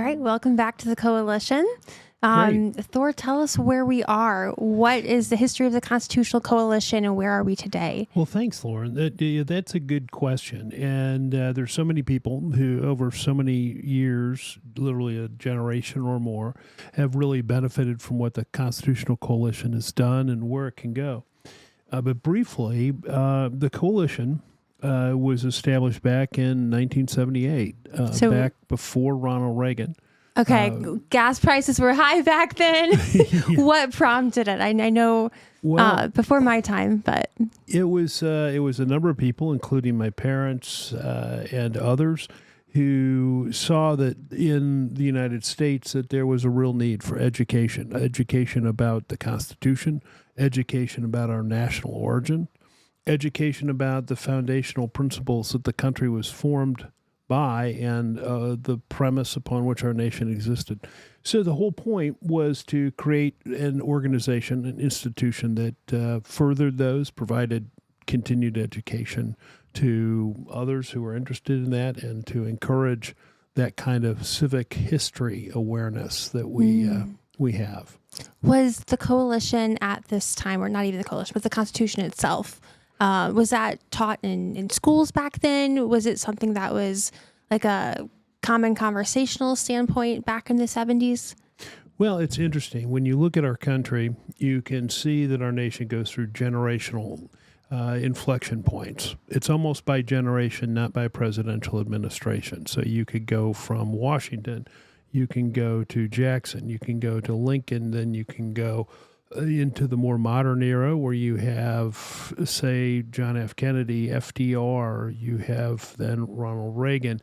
right, welcome back to the Coalition. Great. Thor, tell us where we are. What is the history of the Constitutional Coalition and where are we today? Well, thanks, Lauren. That's a good question. And there's so many people who, over so many years, literally a generation or more, have really benefited from what the Constitutional Coalition has done and where it can go. But briefly, the coalition was established back in 1978, back before Ronald Reagan. Okay, gas prices were high back then. Yeah. What prompted it? I know before my time, but it was a number of people, including my parents and others, who saw that in the United States that there was a real need for education about the Constitution, education about our national origin, education about the foundational principles that the country was formed by and the premise upon which our nation existed. So the whole point was to create an organization, an institution that furthered those, provided continued education to others who were interested in that, and to encourage that kind of civic history awareness that we have. Was the coalition at this time, or not even the coalition, but the Constitution itself, was that taught in schools back then? Was it something that was like a common conversational standpoint back in the 70s? Well, it's interesting. When you look at our country, you can see that our nation goes through generational inflection points. It's almost by generation, not by presidential administration. So you could go from Washington, you can go to Jackson, you can go to Lincoln, then you can go into the more modern era where you have, say, John F. Kennedy, FDR, you have then Ronald Reagan.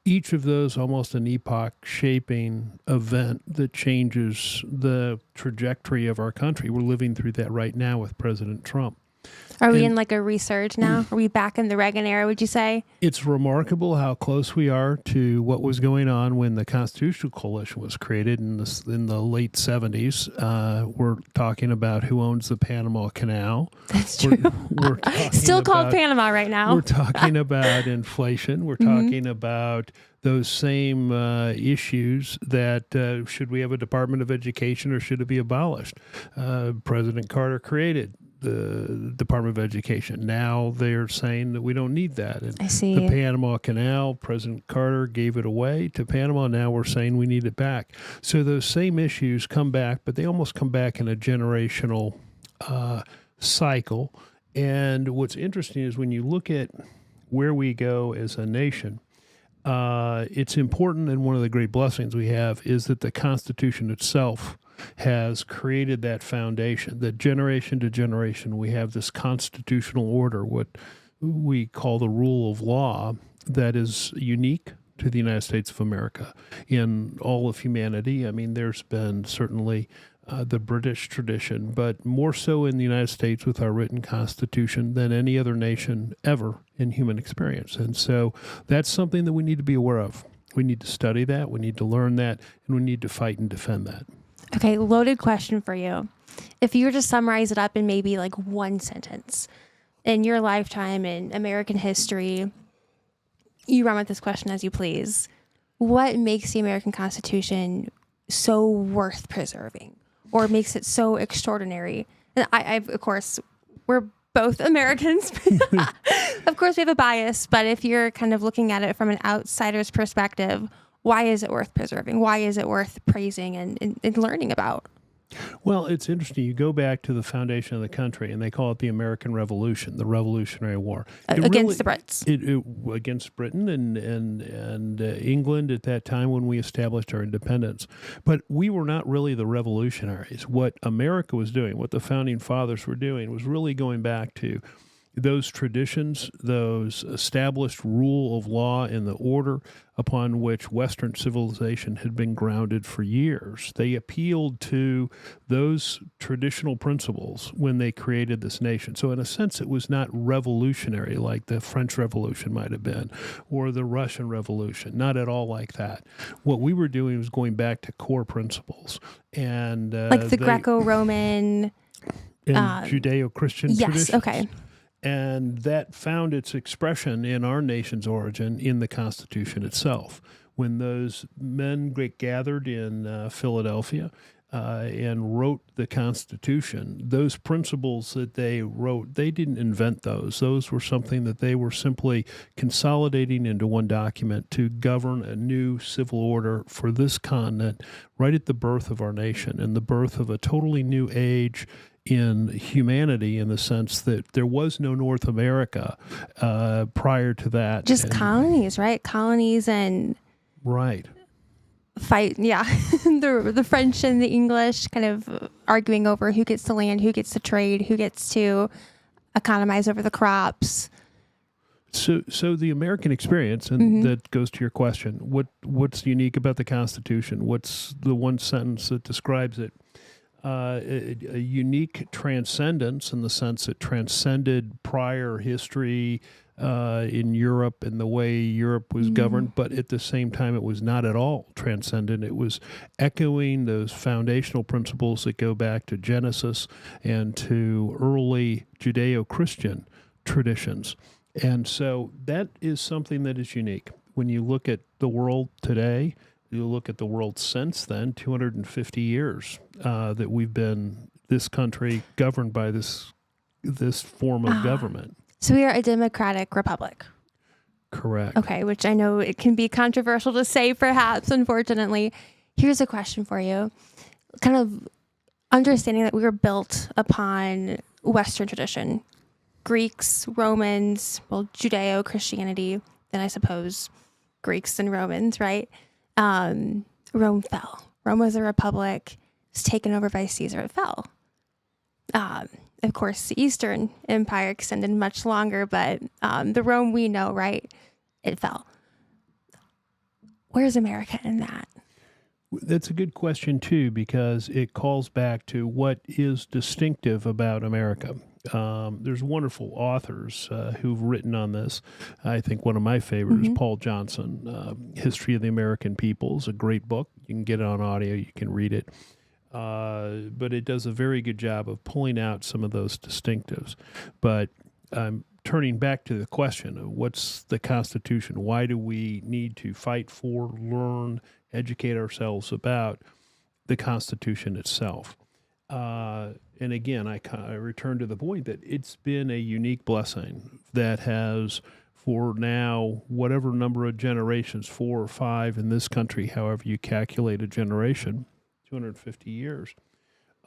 Each of those almost an epoch-shaping event that changes the trajectory of our country. We're living through that right now with President Trump. Are we in like a resurge now? Are we back in the Reagan era, would you say? It's remarkable how close we are to what was going on when the Constitutional Coalition was created in the late 70s. We're talking about who owns the Panama Canal. That's true. We're Still called Panama right now. We're talking about inflation. We're talking about those same issues that should we have a Department of Education or should it be abolished? President Carter created the Department of Education. Now they're saying that we don't need that. And I see. The Panama Canal, President Carter gave it away to Panama. Now we're saying we need it back. So those same issues come back, but they almost come back in a generational cycle. And what's interesting is when you look at where we go as a nation, it's important, and one of the great blessings we have is that the Constitution itself has created that foundation, that generation to generation we have this constitutional order, what we call the rule of law, that is unique to the United States of America in all of humanity. I mean, there's been certainly the British tradition, but more so in the United States with our written Constitution than any other nation ever in human experience. And so that's something that we need to be aware of. We need to study that, we need to learn that, and we need to fight and defend that. Okay, loaded question for you. If you were to summarize it up in maybe like one sentence, in your lifetime in American history, you run with this question as you please. What makes the American Constitution so worth preserving, or makes it so extraordinary? And of course, we're both Americans. Of course, we have a bias, but if you're kind of looking at it from an outsider's perspective, why is it worth preserving? Why is it worth praising and learning about? Well, it's interesting. You go back to the foundation of the country, and they call it the American Revolution, the Revolutionary War. Against the Brits. Against Britain and England at that time when we established our independence. But we were not really the revolutionaries. What America was doing, what the Founding Fathers were doing, was really going back to those traditions, those established rule of law and the order upon which Western civilization had been grounded for years. They appealed to those traditional principles when they created this nation. So in a sense, it was not revolutionary like the French Revolution might have been, or the Russian Revolution, not at all like that. What we were doing was going back to core principles. And like the Greco-Roman and Judeo-Christian traditions. Yes, okay. And that found its expression in our nation's origin in the Constitution itself. when those men gathered in Philadelphia and wrote the Constitution, those principles that they wrote, they didn't invent those. Those were something that they were simply consolidating into one document to govern a new civil order for this continent right at the birth of our nation and the birth of a totally new age in humanity, in the sense that there was no North America prior to that. Just colonies, right? Colonies and right. Fight, yeah. the French and the English kind of arguing over who gets the land, who gets to trade, who gets to economize over the crops. So the American experience, and that goes to your question, what's unique about the Constitution? What's the one sentence that describes it? A unique transcendence, in the sense it transcended prior history in Europe and the way Europe was governed, but at the same time it was not at all transcendent. It was echoing those foundational principles that go back to Genesis and to early Judeo-Christian traditions. And so that is something that is unique. When you look at the world today, you look at the world since then, 250 years that we've been, this country, governed by this form of government. So we are a democratic republic. Correct. Okay, which I know it can be controversial to say, perhaps, unfortunately. Here's a question for you. Kind of understanding that we were built upon Western tradition, Greeks, Romans, well, Judeo-Christianity, then I suppose Greeks and Romans, right? Rome fell. Rome was a republic. It was taken over by Caesar. It fell. Of course, the Eastern Empire extended much longer, but the Rome we know, right, it fell. Where's America in that? That's a good question, too, because it calls back to what is distinctive about America. There's wonderful authors who've written on this. I think one of my favorites is Paul Johnson. History of the American People is a great book. You can get it on audio. You can read it. But it does a very good job of pulling out some of those distinctives. But turning back to the question of what's the Constitution, why do we need to fight for, learn, educate ourselves about the Constitution itself? And again, I return to the point that it's been a unique blessing that has, for now, whatever number of generations, 4 or 5 in this country, however you calculate a generation, 250 years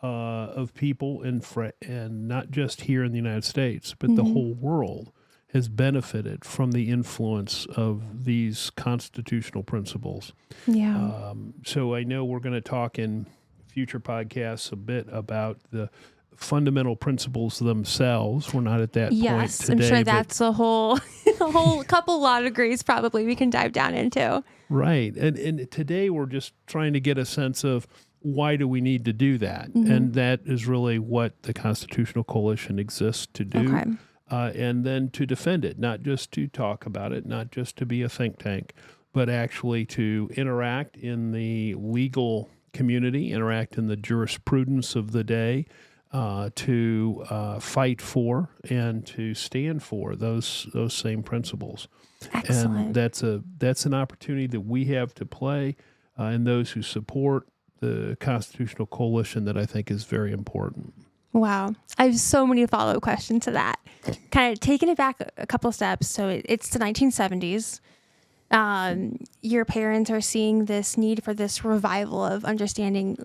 of people, and not just here in the United States, but the whole world has benefited from the influence of these constitutional principles. Yeah. So I know we're going to talk in future podcasts a bit about the fundamental principles themselves. We're not at that point today. Yes, I'm sure that's a whole couple law degrees probably we can dive down into. Right. And today we're just trying to get a sense of why do we need to do that? And that is really what the Constitutional Coalition exists to do. Okay. And then to defend it, not just to talk about it, not just to be a think tank, but actually to interact in the legal community, interact in the jurisprudence of the day, to fight for and to stand for those same principles. Excellent. And that's an opportunity that we have to play, and those who support the Constitutional Coalition, that I think is very important. Wow. I have so many follow-up questions to that. Kind of taking it back a couple steps. So it's the 1970s. Your parents are seeing this need for this revival of understanding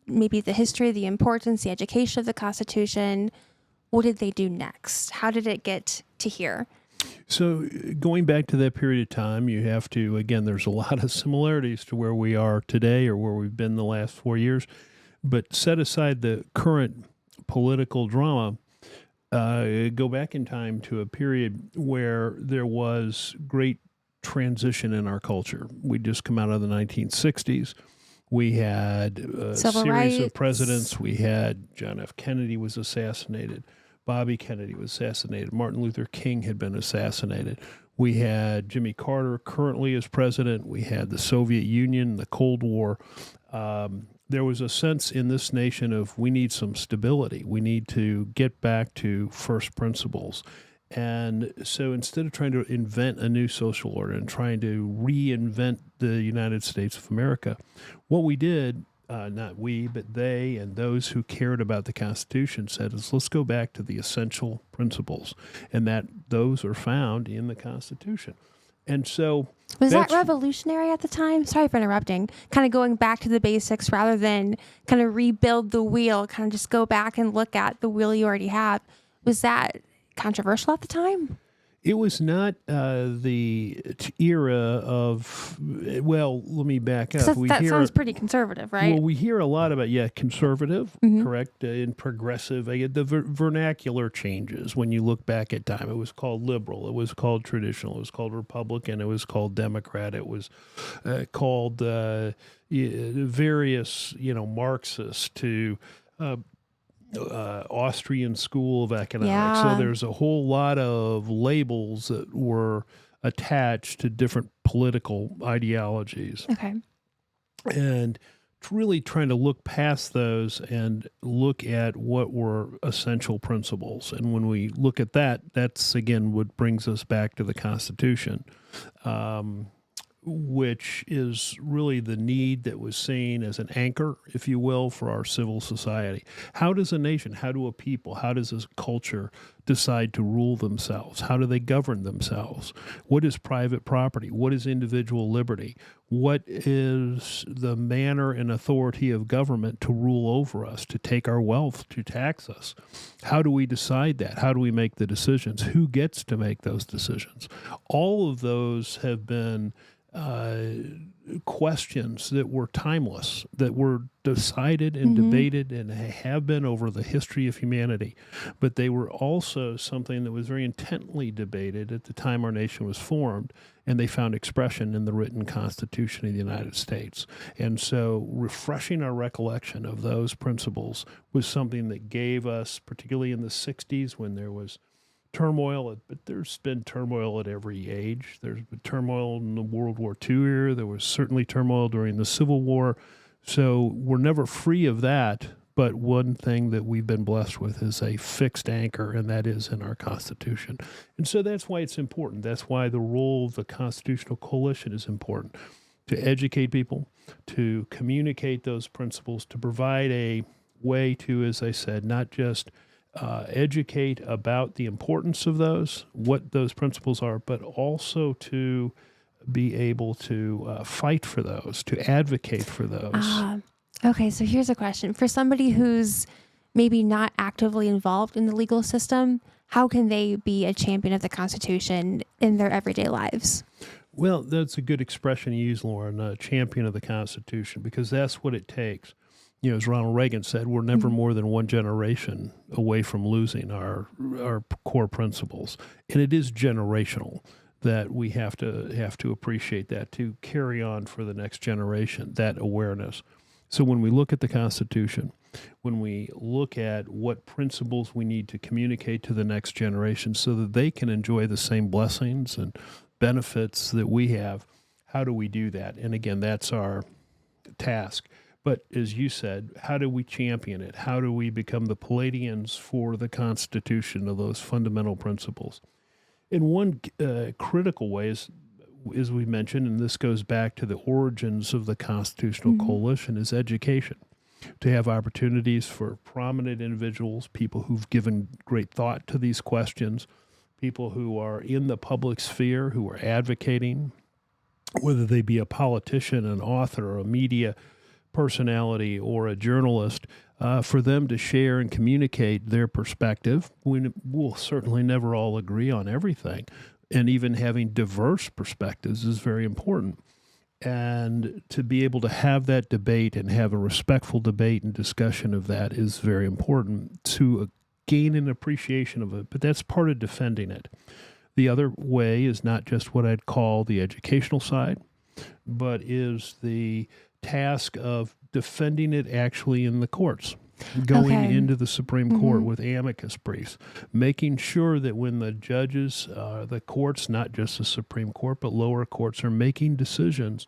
maybe the history, the importance, the education of the Constitution. What did they do next? How did it get to here? So going back to that period of time, you have to, again, there's a lot of similarities to where we are today or where we've been the last 4 years, but set aside the current political drama, go back in time to a period where there was great transition in our culture. We'd just come out of the 1960s. We had a series of presidents. We had John F. Kennedy was assassinated. Bobby Kennedy was assassinated. Martin Luther King had been assassinated. We had Jimmy Carter currently as president. We had the Soviet Union, the Cold War. There was a sense in this nation of we need some stability. We need to get back to first principles. And so instead of trying to invent a new social order and trying to reinvent the United States of America, what we did, not we, but they and those who cared about the Constitution said is let's go back to the essential principles, and that those are found in the Constitution. And so was that revolutionary at the time? Sorry for interrupting. Kind of going back to the basics rather than kind of rebuild the wheel, kind of just go back and look at the wheel you already have. Was that controversial at the time? It was not the era of, well, let me back up. That sounds pretty conservative, right? Well, we hear a lot about, conservative, correct, and progressive. The vernacular changes when you look back at time. It was called liberal. It was called traditional. It was called Republican. It was called Democrat. It was called various, Marxist to Austrian School of Economics. Yeah. So there's a whole lot of labels that were attached to different political ideologies. Okay. And really trying to look past those and look at what were essential principles. And when we look at that, that's, again, what brings us back to the Constitution, which is really the need that was seen as an anchor, if you will, for our civil society. How does a nation, how do a people, how does a culture decide to rule themselves? How do they govern themselves? What is private property? What is individual liberty? What is the manner and authority of government to rule over us, to take our wealth, to tax us? How do we decide that? How do we make the decisions? Who gets to make those decisions? All of those have been questions that were timeless, that were decided and debated and have been over the history of humanity. But they were also something that was very intently debated at the time our nation was formed, and they found expression in the written Constitution of the United States. And so refreshing our recollection of those principles was something that gave us, particularly in the 60s when there was turmoil, but there's been turmoil at every age. There's been turmoil in the World War II era. There was certainly turmoil during the Civil War. So we're never free of that. But one thing that we've been blessed with is a fixed anchor, and that is in our Constitution. And so that's why it's important. That's why the role of the Constitutional Coalition is important, to educate people, to communicate those principles, to provide a way to, as I said, not just educate about the importance of those, what those principles are, but also to be able to fight for those, to advocate for those. Okay, so here's a question. For somebody who's maybe not actively involved in the legal system, how can they be a champion of the Constitution in their everyday lives? Well, that's a good expression you use, Lauren, a champion of the Constitution, because that's what it takes. As Ronald Reagan said, we're never more than one generation away from losing our core principles. And it is generational that we have to appreciate that, to carry on for the next generation, that awareness. So when we look at the Constitution, when we look at what principles we need to communicate to the next generation so that they can enjoy the same blessings and benefits that we have, how do we do that? And again, that's our task. But as you said, how do we champion it? How do we become the Palladians for the Constitution of those fundamental principles? In one critical way is, as we mentioned, and this goes back to the origins of the Constitutional Coalition, is education. To have opportunities for prominent individuals, people who've given great thought to these questions, people who are in the public sphere, who are advocating, whether they be a politician, an author, or a media personality or a journalist, for them to share and communicate their perspective. We'll certainly never all agree on everything, and even having diverse perspectives is very important. And to be able to have that debate and have a respectful debate and discussion of that is very important to gain an appreciation of it, but that's part of defending it. The other way is not just what I'd call the educational side, but is the task of defending it actually in the courts, going into the Supreme Court with amicus briefs, making sure that when the judges, the courts, not just the Supreme Court, but lower courts, are making decisions,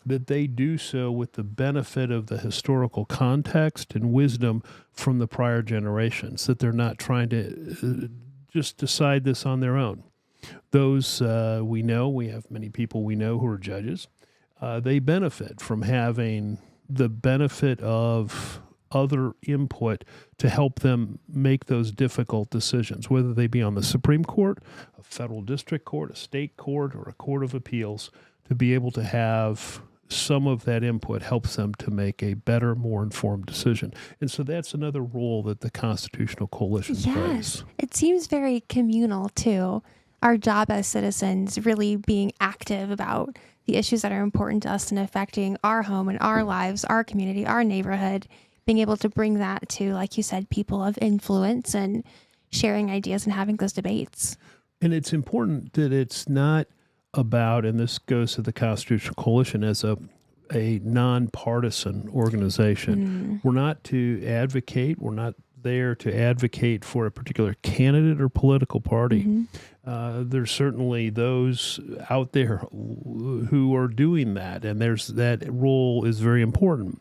that they do so with the benefit of the historical context and wisdom from the prior generations, that they're not trying to just decide this on their own. Those we know, we have many people we know who are judges. They benefit from having the benefit of other input to help them make those difficult decisions, whether they be on the Supreme Court, a federal district court, a state court, or a court of appeals. To be able to have some of that input helps them to make a better, more informed decision. And so that's another role that the Constitutional Coalition plays. It seems very communal, too. Our job as citizens really being active about the issues that are important to us and affecting our home and our lives, our community, our neighborhood, being able to bring that to, like you said, people of influence and sharing ideas and having those debates. And it's important that it's not about, and this goes to the Constitutional Coalition as a nonpartisan organization. We're not to advocate. We're not there to advocate for a particular candidate or political party. There's certainly those out there who are doing that, and that role is very important.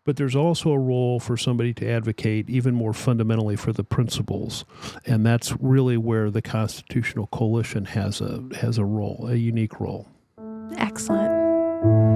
But there's also a role for somebody to advocate even more fundamentally for the principles, and that's really where the Constitutional Coalition has a role, a unique role. Excellent.